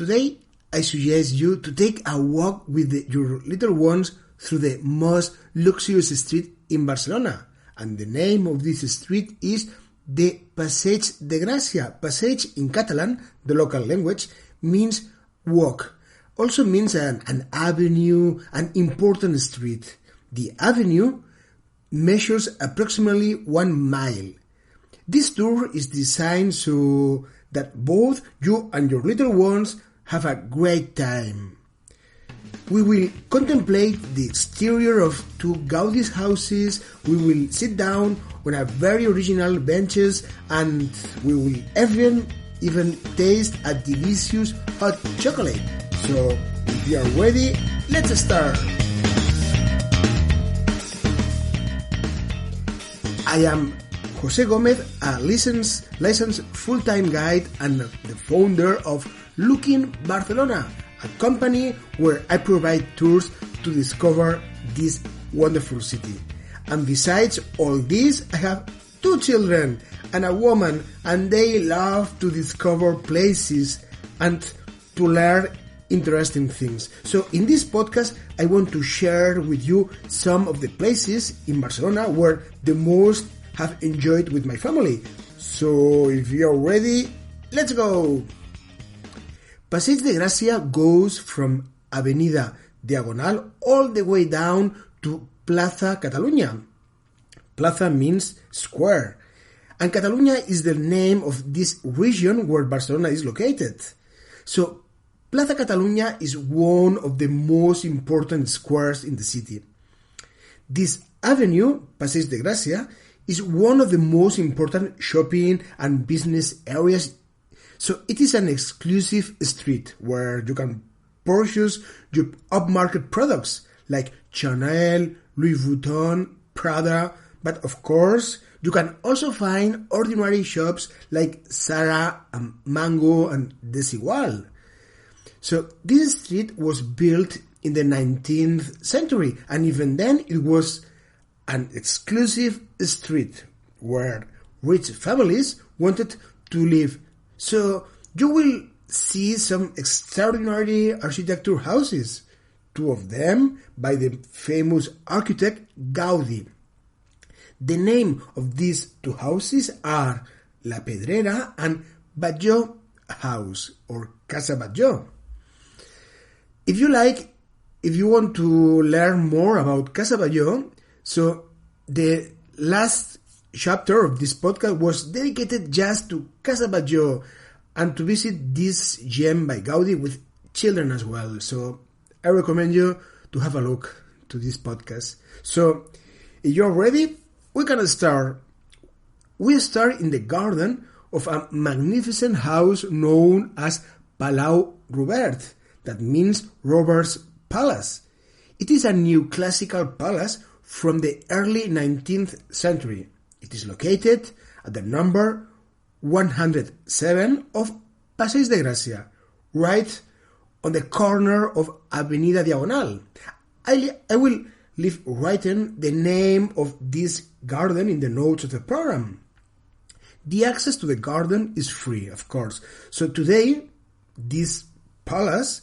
Today, I suggest you to take a walk with your little ones through the most luxurious street in Barcelona. And the name of this street is the Passeig de Gracia. Passeig in Catalan, the local language, means walk. Also means an avenue, an important street. The avenue measures approximately 1 mile. This tour is designed so that both you and your little ones have a great time. We will contemplate the exterior of 2 Gaudí houses, we will sit down on a very original benches, and we will even taste a delicious hot chocolate. So, if you are ready, let's start! I am José Gómez, a licensed full-time guide and the founder of Looking Barcelona, a company where I provide tours to discover this wonderful city. And besides all this, I have 2 children and a woman, and they love to discover places and to learn interesting things. So in this podcast, I want to share with you some of the places in Barcelona where the most have enjoyed with my family. So if you're ready, let's go! Passeig de Gracia goes from Avenida Diagonal all the way down to Plaza Cataluña. Plaza means square, and Cataluña is the name of this region where Barcelona is located. So Plaza Cataluña is one of the most important squares in the city. This avenue, Passeig de Gracia, is one of the most important shopping and business areas. So it is an exclusive street where you can purchase your upmarket products like Chanel, Louis Vuitton, Prada, but of course you can also find ordinary shops like Zara and Mango and Desigual. So this street was built in the 19th century, and even then it was an exclusive street where rich families wanted to live. So you will see some extraordinary architecture houses, 2 of them by the famous architect Gaudí. The name of these 2 houses are La Pedrera and Batlló House or Casa Batlló. If you want to learn more about Casa Batlló, so the last chapter of this podcast was dedicated just to Casa Batlló and to visit this gem by Gaudí with children as well. So I recommend you to have a look to this podcast. So if you're ready, we can start. We start in the garden of a magnificent house known as Palau Robert, that means Robert's Palace. It is a neoclassical palace from the early 19th century. It is located at the number 107 of Passeig de Gracia, right on the corner of Avenida Diagonal. I will leave written the name of this garden in the notes of the program. The access to the garden is free, of course. So today, this palace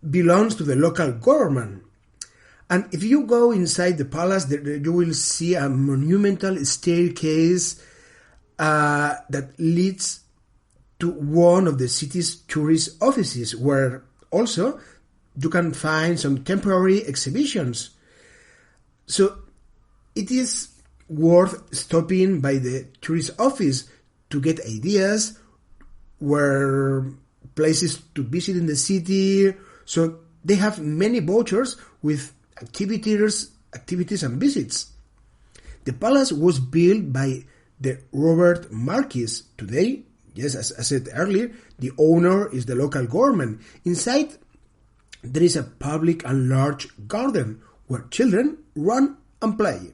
belongs to the local government. And if you go inside the palace, you will see a monumental staircase that leads to one of the city's tourist offices, where also you can find some temporary exhibitions. So it is worth stopping by the tourist office to get ideas where places to visit in the city. So they have many vouchers with activities and visits. The palace was built by the Robert Marquis. Today, yes, as I said earlier, the owner is the local government. Inside, there is a public and large garden where children run and play.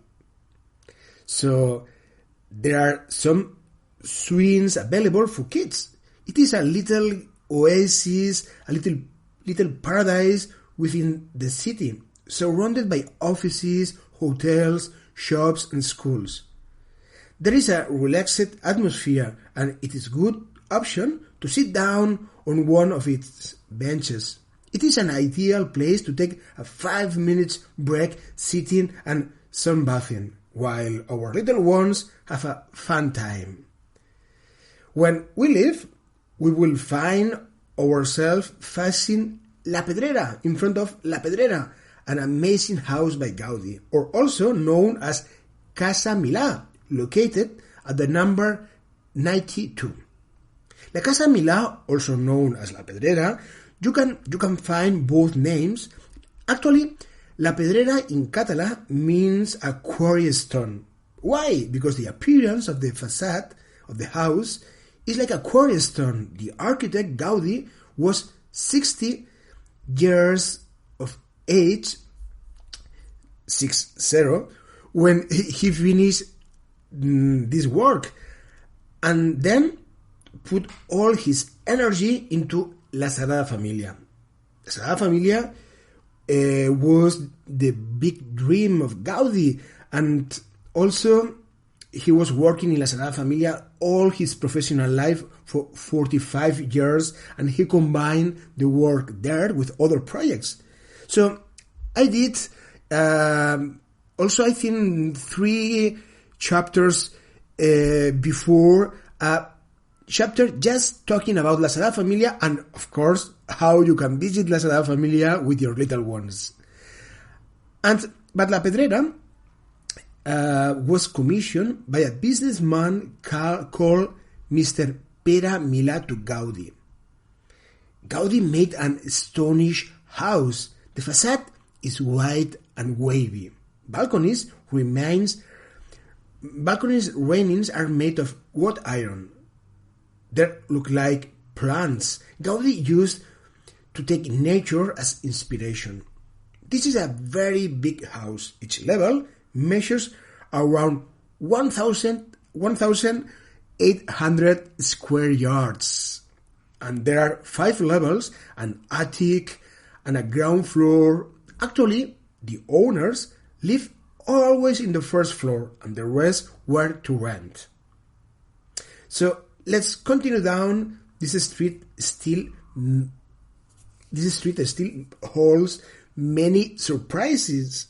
So there are some swings available for kids. It is a little oasis, a little paradise within the city, surrounded by offices, hotels, shops and schools. There is a relaxed atmosphere, and it is a good option to sit down on one of its benches. It is an ideal place to take a 5 minutes break sitting and sunbathing, while our little ones have a fun time. When we leave, we will find ourselves facing La Pedrera, in front of La Pedrera, an amazing house by Gaudí, or also known as Casa Milà, located at the number 92. La Casa Milà, also known as La Pedrera, you can find both names. Actually, La Pedrera in Catalan means a quarry stone. Why? Because the appearance of the facade of the house is like a quarry stone. The architect Gaudí was 60 years of age, 60, when he finished this work, and then put all his energy into La Sagrada Familia. La Sagrada Familia was the big dream of Gaudí, and also he was working in La Sagrada Familia all his professional life for 45 years, and he combined the work there with other projects. So I did also, I think, 3 chapters before a chapter just talking about La Sagrada Familia and, of course, how you can visit La Sagrada Familia with your little ones. But La Pedrera was commissioned by a businessman called Mr. Pere Milà to Gaudí. Gaudí made an astonishing house. The facade is wide and wavy. Balconies railings are made of wrought iron. They look like plants. Gaudí used to take nature as inspiration. This is a very big house. Each level measures around 1,800 square yards. And there are 5 levels, an attic and a ground floor. Actually, the owners live always in the first floor and the rest were to rent. So let's continue down. This street still holds many surprises.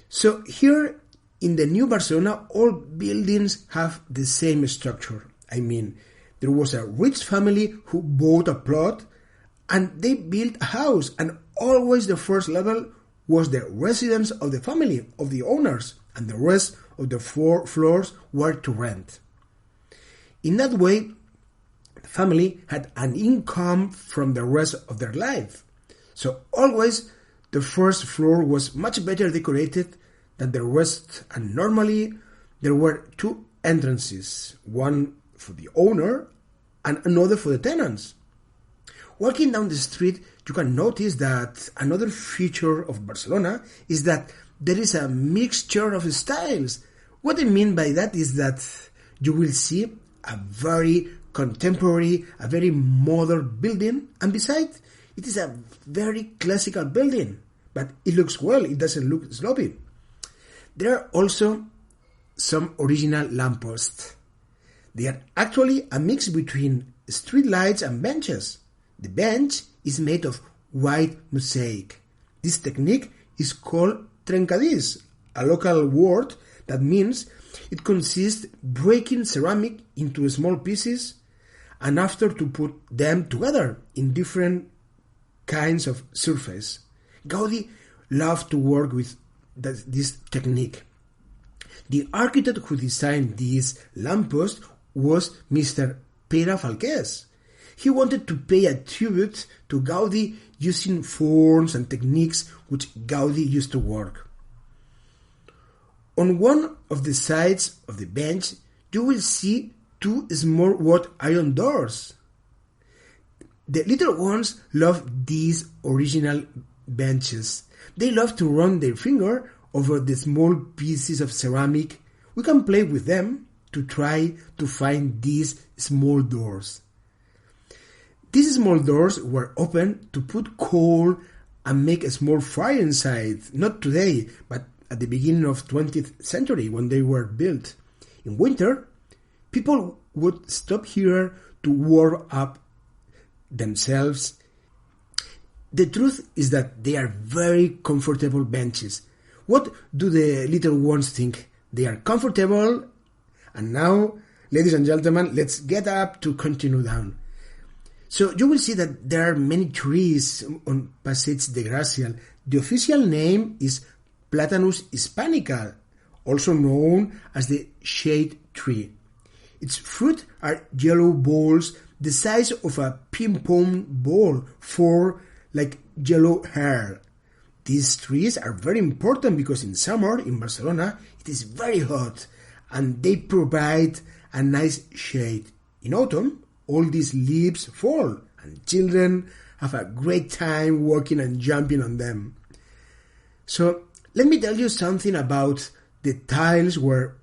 So here in the new Barcelona, all buildings have the same structure. I mean, there was a rich family who bought a plot and they built a house, and always the first level was the residence of the family, of the owners, and the rest of the 4 floors were to rent. In that way, the family had an income from the rest of their life. So always the first floor was much better decorated than the rest, and normally there were 2 entrances, one for the owner and another for the tenants. Walking down the street, you can notice that another feature of Barcelona is that there is a mixture of styles. What I mean by that is that you will see a very contemporary, a very modern building, and besides, it is a very classical building, but it looks well, it doesn't look sloppy. There are also some original lampposts. They are actually a mix between street lights and benches. The bench is made of white mosaic. This technique is called trencadís, a local word that means it consists breaking ceramic into small pieces and after to put them together in different kinds of surface. Gaudí loved to work with this technique. The architect who designed this lamppost was Mr. Pere Falqués. He wanted to pay a tribute to Gaudí using forms and techniques which Gaudí used to work. On one of the sides of the bench, you will see 2 small wrought iron doors. The little ones love these original benches. They love to run their finger over the small pieces of ceramic. We can play with them to try to find these small doors. These small doors were opened to put coal and make a small fire inside, not today, but at the beginning of 20th century when they were built. In winter, people would stop here to warm up themselves. The truth is that they are very comfortable benches. What do the little ones think? They are comfortable. And now, ladies and gentlemen, let's get up to continue down. So you will see that there are many trees on Passeig de Gracia. The official name is Platanus hispanica, also known as the shade tree. Its fruit are yellow balls the size of a ping-pong ball for like yellow hair. These trees are very important because in summer in Barcelona it is very hot and they provide a nice shade. In autumn, all these leaves fall and children have a great time walking and jumping on them. So let me tell you something about the tiles where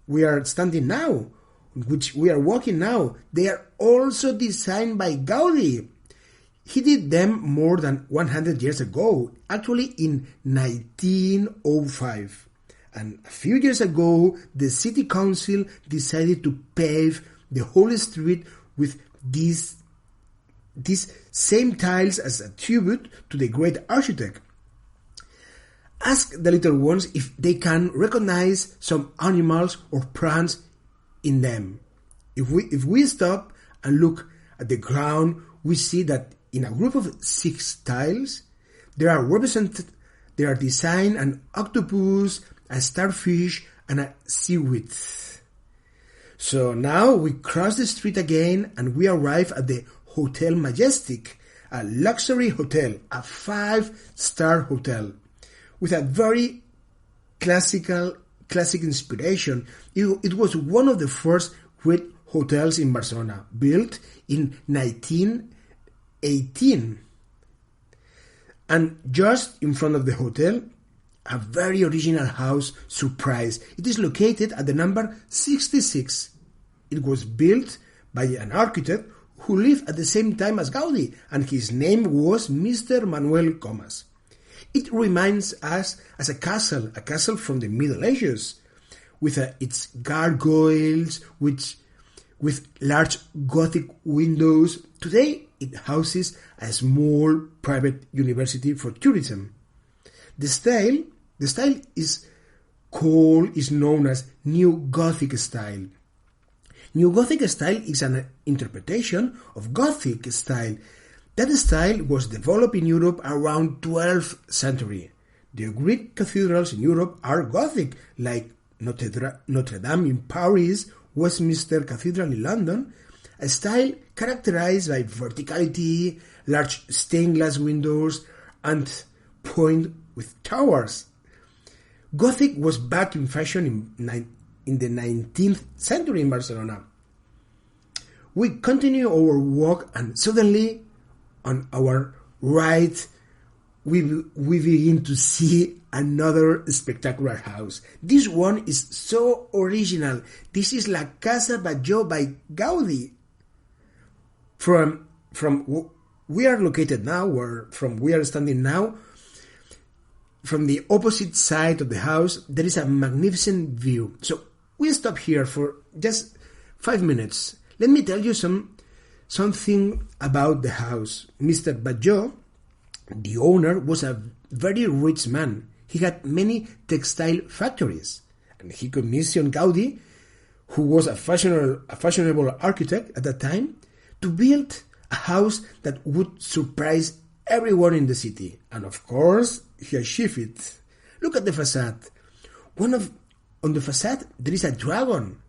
we are standing now, which we are walking now. They are also designed by Gaudí. He did them more than 100 years ago, actually in 1905. And a few years ago, the city council decided to pave the whole street with these same tiles as a tribute to the great architect. Ask the little ones if they can recognize some animals or plants in them. If we stop and look at the ground, we see that in a group of 6 tiles, there are designed an octopus, a starfish, and a seaweed. So now we cross the street again and we arrive at the Hotel Majestic, a luxury hotel, a 5-star hotel, with a very classic inspiration. It was one of the first great hotels in Barcelona, built in 1918. And just in front of the hotel, a very original house surprise. It is located at the number 66. It was built by an architect who lived at the same time as Gaudí, and his name was Mr. Manuel Comas. It reminds us as a castle from the Middle Ages, with its gargoyles, with large Gothic windows. Today, it houses a small private university for tourism. The style is known as New Gothic style. New Gothic style is an interpretation of Gothic style. That style was developed in Europe around 12th century. The great cathedrals in Europe are Gothic, like Notre Dame in Paris, Westminster Cathedral in London, a style characterized by verticality, large stained glass windows, and point with towers. Gothic was back in fashion in the 19th century in Barcelona. We continue our walk and suddenly on our right we begin to see another spectacular house. This one is so original. This is La Casa Batlló by Gaudí. From we are located now, we are standing now, from the opposite side of the house, there is a magnificent view. So we stop here for just 5 minutes. Let me tell you something about the house. Mr. Batlló, the owner, was a very rich man. He had many textile factories, and he commissioned Gaudí, who was a fashionable architect at that time, to build a house that would surprise everyone in the city. And of course, he achieved it. Look at the facade. On the facade, there is a dragon.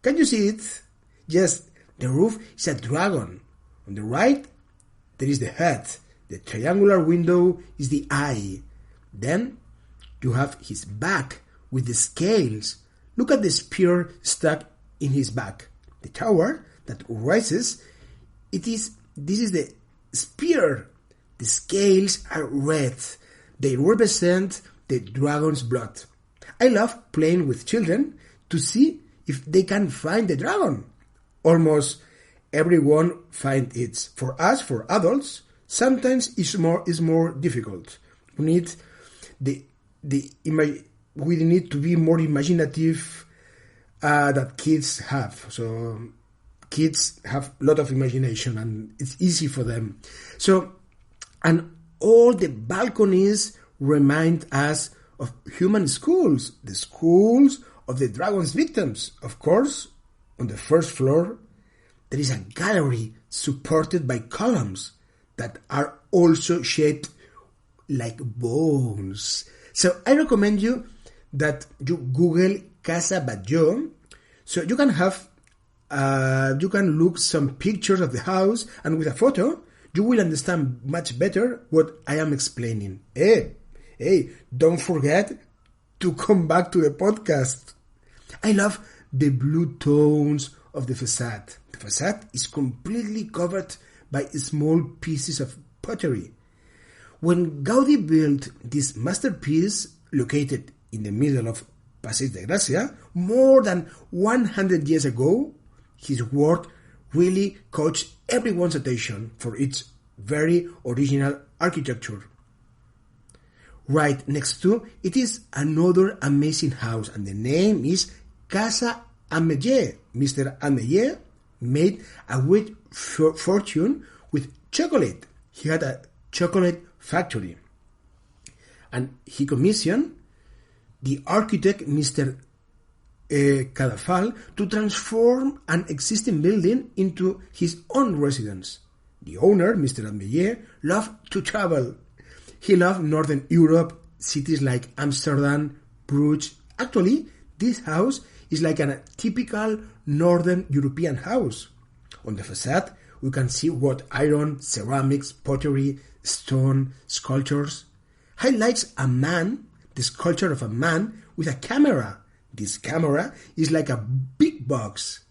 Can you see it? Yes, the roof is a dragon. On the right, there is the head. The triangular window is the eye. Then, you have his back with the scales. Look at the spear stuck in his back. The tower that rises, this is the spear. The scales are red. They represent the dragon's blood. I love playing with children to see if they can find the dragon. Almost everyone finds it. For us, for adults, sometimes it's more difficult. We need we need to be more imaginative that kids have. So kids have a lot of imagination and it's easy for them. So, and all the balconies remind us of human schools, the schools of the dragon's victims. Of course, on the first floor, there is a gallery supported by columns that are also shaped like bones. So I recommend you that you Google Casa Batlló, so you can have you can look some pictures of the house, and with a photo you will understand much better what I am explaining. Hey, don't forget to come back to the podcast. I love the blue tones of the facade. The facade is completely covered by small pieces of pottery. When Gaudí built this masterpiece located in the middle of Passeig de Gracia more than 100 years ago, his work really caught everyone's attention for its very original architecture. Right next to it is another amazing house, and the name is Casa Amatller. Mr. Amatller made a great fortune with chocolate. He had a chocolate factory, and he commissioned the architect Mr. Cadafal to transform an existing building into his own residence. The owner, Mr. Amatller, loved to travel. He loved Northern Europe, cities like Amsterdam, Bruges. Actually, this house is like a typical Northern European house. On the facade, we can see wrought iron, ceramics, pottery, stone, sculptures. Highlights a man, the sculpture of a man with a camera. This camera is like a big box,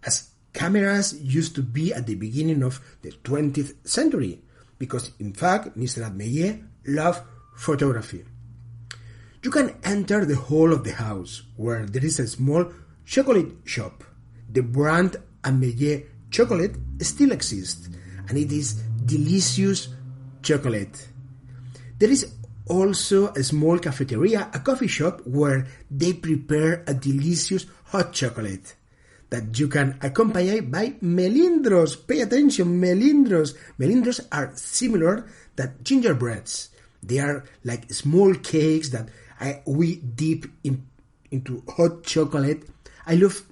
as cameras used to be at the beginning of the 20th century, because in fact Mr. Amatller loved photography. You can enter the hall of the house, where there is a small chocolate shop. The brand Amatller chocolate still exists, and it is delicious chocolate. There is also a small cafeteria, a coffee shop, where they prepare a delicious hot chocolate that you can accompany by melindros. Pay attention, melindros. Melindros are similar to gingerbreads. They are like small cakes that we dip into hot chocolate. I love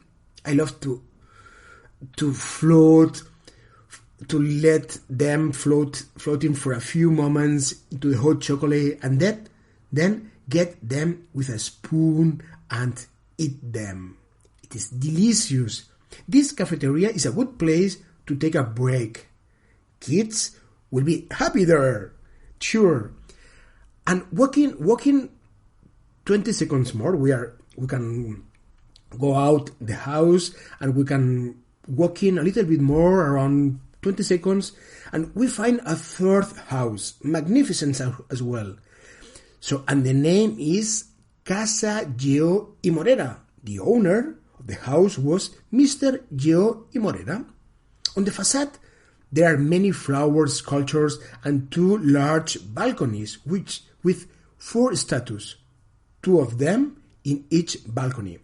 to float, to let them floating for a few moments into the hot chocolate, and then get them with a spoon and eat them. It is delicious. This cafeteria is a good place to take a break. Kids will be happy there, sure. And walking 20 seconds more, we can go out the house, and we can walk in a little bit more, around 20 seconds, and we find a third house, magnificent as well. So, and the name is Casa Lleó y Morera. The owner of the house was Mr. Lleó y Morera. On the facade, there are many flower sculptures and 2 large balconies, which with 4 statues, 2 of them in each balcony,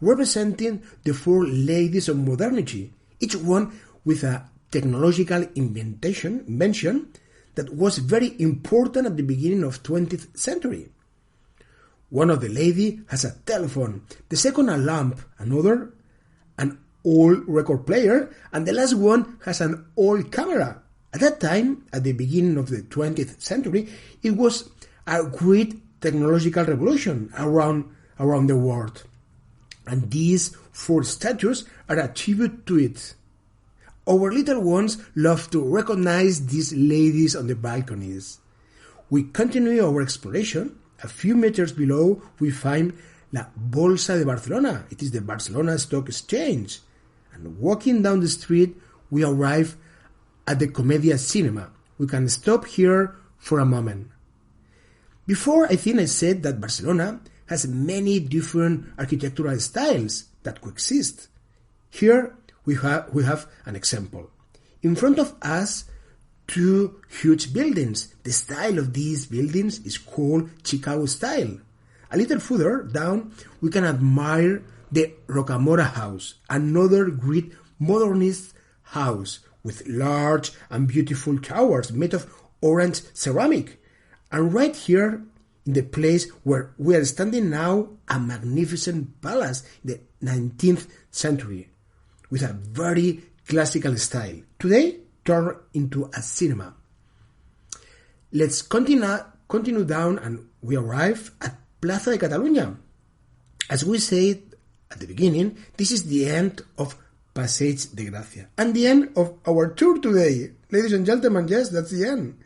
representing the 4 ladies of modernity, each one with a technological invention that was very important at the beginning of 20th century. One of the ladies has a telephone, the second a lamp, another an old record player, and the last one has an old camera. At that time, at the beginning of the 20th century, it was a great technological revolution around the world. And these 4 statues are a tribute to it. Our little ones love to recognize these ladies on the balconies. We continue our exploration. A few meters below, we find La Bolsa de Barcelona. It is the Barcelona Stock Exchange. And walking down the street, we arrive at the Comedia Cinema. We can stop here for a moment. Before, I think I said that Barcelona has many different architectural styles that coexist. Here we have an example. In front of us, 2 huge buildings. The style of these buildings is called Chicago style. A little further down, we can admire the Rocamora House, another great modernist house with large and beautiful towers made of orange ceramic. And right here, in the place where we are standing now, a magnificent palace in the 19th century, with a very classical style, today turned into a cinema. Let's continue down, and we arrive at Plaza de Cataluña. As we said at the beginning, this is the end of Passeig de Gracia, and the end of our tour today. Ladies and gentlemen, yes, that's the end.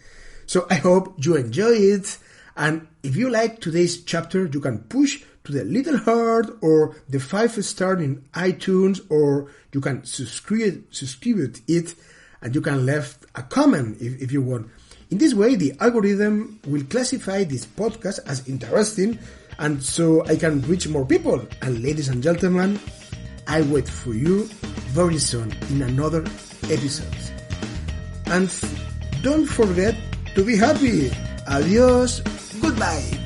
So I hope you enjoy it, and if you like today's chapter, you can push to the little heart or the 5-star in iTunes, or you can subscribe it, and you can leave a comment if you want. In this way, the algorithm will classify this podcast as interesting, and so I can reach more people. And ladies and gentlemen, I wait for you very soon in another episode. And don't forget to be happy. Adios. Goodbye.